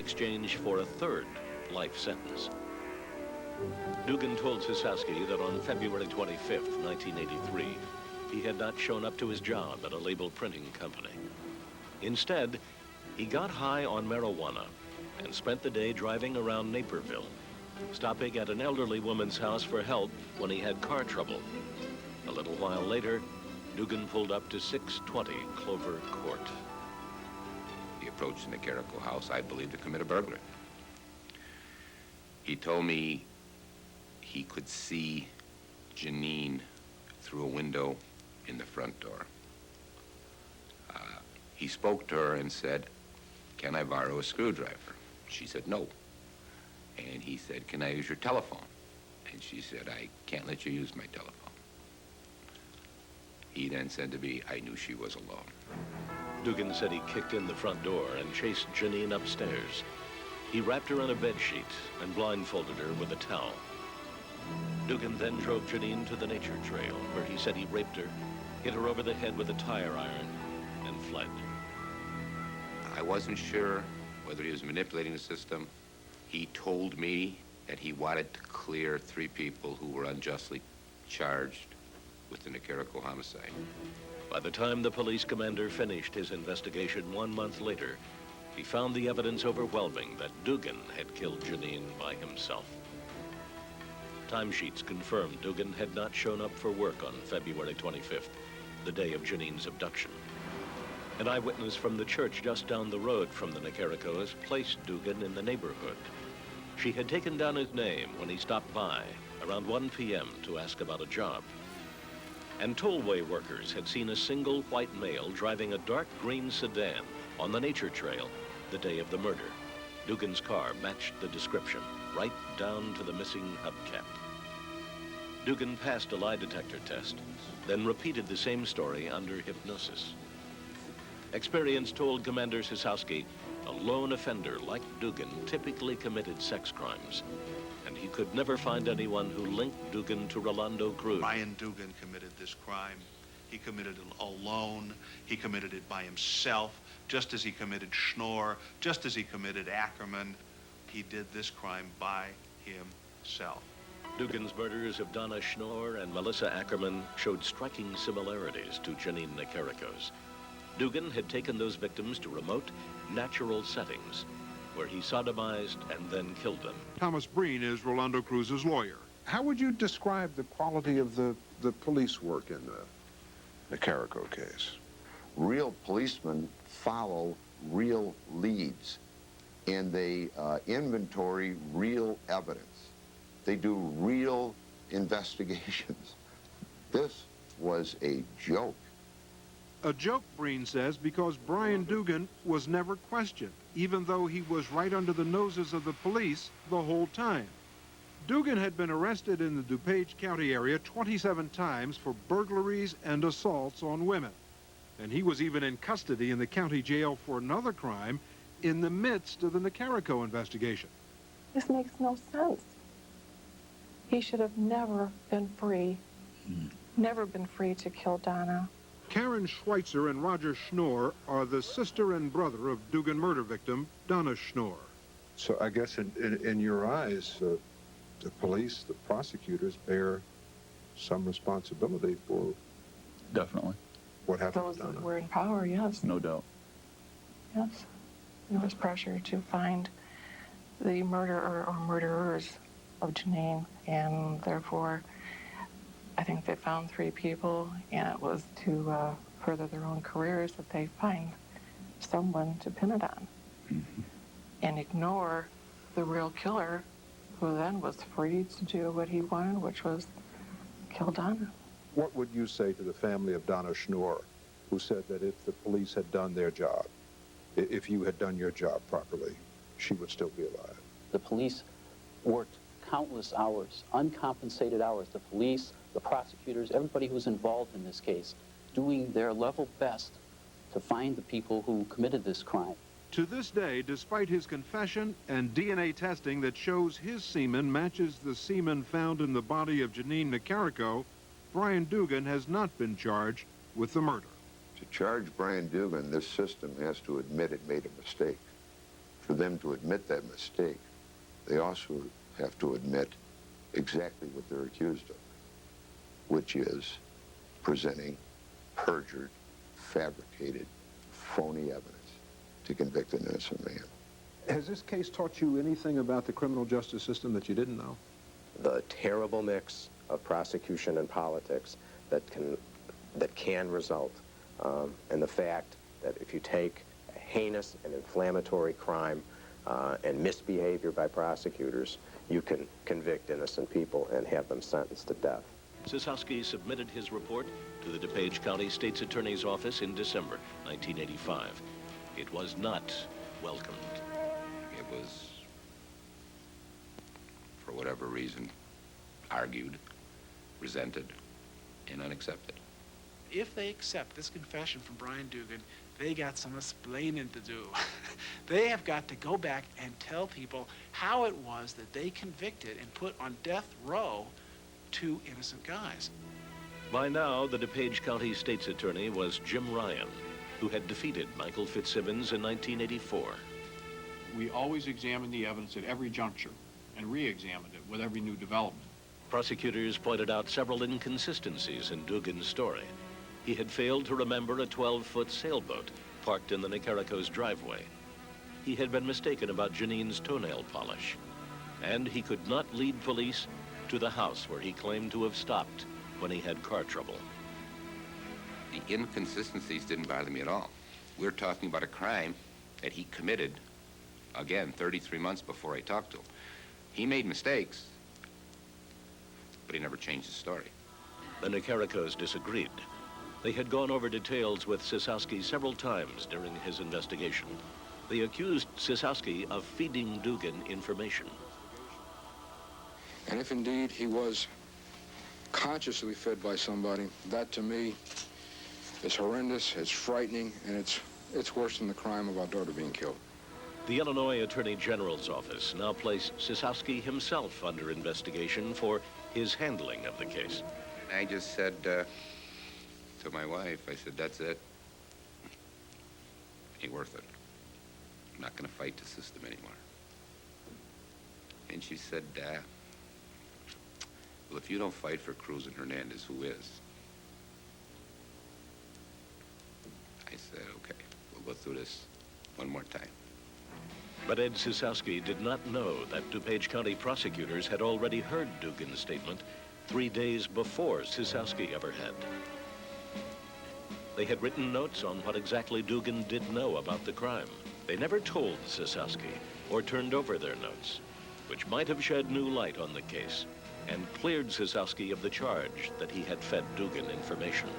exchange for a third life sentence. Dugan told Sisowski that on February 25th, 1983, he had not shown up to his job at a label printing company. Instead, he got high on marijuana and spent the day driving around Naperville, stopping at an elderly woman's house for help when he had car trouble. A little while later, Dugan pulled up to 620 Clover Court. He approached the Nicarico house, I believe, to commit a burglary. He told me he could see Jeanine through a window in the front door. He spoke to her and said, "Can I borrow a screwdriver?" She said, "No." And he said, "Can I use your telephone?" And she said, "I can't let you use my telephone." He then said to me, "I knew she was alone." Dugan said he kicked in the front door and chased Jeanine upstairs. He wrapped her in a bedsheet and blindfolded her with a towel. Dugan then drove Jeanine to the nature trail, where he said he raped her, hit her over the head with a tire iron, and fled. I wasn't sure whether he was manipulating the system. He told me that he wanted to clear 3 people who were unjustly charged with the Nicarico homicide. By the time the police commander finished his investigation 1 month later, he found the evidence overwhelming that Dugan had killed Jeanine by himself. Timesheets confirmed Dugan had not shown up for work on February 25th, the day of Jeanine's abduction. An eyewitness from the church just down the road from the Nicaricos placed Dugan in the neighborhood. She had taken down his name when he stopped by around 1 p.m. to ask about a job. And tollway workers had seen a single white male driving a dark green sedan on the nature trail the day of the murder. Dugan's car matched the description, right down to the missing hubcap. Dugan passed a lie detector test, then repeated the same story under hypnosis. Experience told Commander Sisowski a lone offender like Dugan typically committed sex crimes, and he could never find anyone who linked Dugan to Rolando Cruz. Brian Dugan committed this crime. He committed it alone. He committed it by himself, just as he committed Schnorr, just as he committed Ackerman. He did this crime by himself. Dugan's murders of Donna Schnorr and Melissa Ackerman showed striking similarities to Jeanine Nicarico's. Dugan had taken those victims to remote, natural settings where he sodomized and then killed them. Thomas Breen is Rolando Cruz's lawyer. How would you describe the quality of the police work in the Nicarico case? Real policemen follow real leads, and they inventory real evidence. They do real investigations. This was a joke. A joke, Breen says, because Brian Dugan was never questioned, even though he was right under the noses of the police the whole time. Dugan had been arrested in the DuPage County area 27 times for burglaries and assaults on women. And he was even in custody in the county jail for another crime in the midst of the Nicarico investigation. This makes no sense. He should have never been free. Never been free to kill Donna. Karen Schweitzer and Roger Schnorr are the sister and brother of Dugan murder victim, Donna Schnorr. So I guess in your eyes, the police, the prosecutors bear some responsibility for Definitely. what happened Those to Donna. that were in power, yes. No doubt. Yes. There was pressure to find the murderer or murderers of Jeanine, and therefore I think they found 3 people, and it was to further their own careers that they find someone to pin it on and ignore the real killer, who then was free to do what he wanted, which was kill Donna. What would you say to the family of Donna Schnorr, who said that if the police had done their job, if you had done your job properly, she would still be alive? The police worked countless hours, uncompensated hours. The police, the prosecutors, everybody who was involved in this case, doing their level best to find the people who committed this crime. To this day, despite his confession and DNA testing that shows his semen matches the semen found in the body of Jeanine Nicarico, Brian Dugan has not been charged with the murder. To charge Brian Dugan, this system has to admit it made a mistake. For them to admit that mistake, they also have to admit exactly what they're accused of, which is presenting perjured, fabricated, phony evidence to convict an innocent man. Has this case taught you anything about the criminal justice system that you didn't know? The terrible mix of prosecution and politics that can result, and the fact that if you take a heinous and inflammatory crime and misbehavior by prosecutors, you can convict innocent people and have them sentenced to death. Sisowski submitted his report to the DuPage County State's Attorney's Office in December 1985. It was not welcomed. It was, for whatever reason, argued, resented, and unaccepted. If they accept this confession from Brian Dugan, they got some explaining to do. They have got to go back and tell people how it was that they convicted and put on death row two innocent guys. By now, the DuPage County State's Attorney was Jim Ryan, who had defeated Michael Fitzsimmons in 1984. We always examined the evidence at every juncture and re-examined it with every new development. Prosecutors pointed out several inconsistencies in Dugan's story. He had failed to remember a 12-foot sailboat parked in the Nicarico's driveway. He had been mistaken about Jeanine's toenail polish. And he could not lead police to the house where he claimed to have stopped when he had car trouble. The inconsistencies didn't bother me at all. We're talking about a crime that he committed, again, 33 months before I talked to him. He made mistakes, but he never changed his story. The Nicaricos disagreed. They had gone over details with Sisowski several times during his investigation. They accused Sisowski of feeding Dugan information. And if indeed he was consciously fed by somebody, that to me is horrendous, it's frightening, and it's worse than the crime of our daughter being killed. The Illinois Attorney General's office now placed Sisowski himself under investigation for his handling of the case. I just said to my wife, I said, that's it. Ain't worth it. I'm not going to fight the system anymore. And she said, well, if you don't fight for Cruz and Hernandez, who is? I said, okay, we'll go through this one more time. But Ed Sisowski did not know that DuPage County prosecutors had already heard Dugan's statement 3 days before Sisowski ever had. They had written notes on what exactly Dugan did know about the crime. They never told Sisowski or turned over their notes, which might have shed new light on the case and cleared Sisowski of the charge that he had fed Dugan information.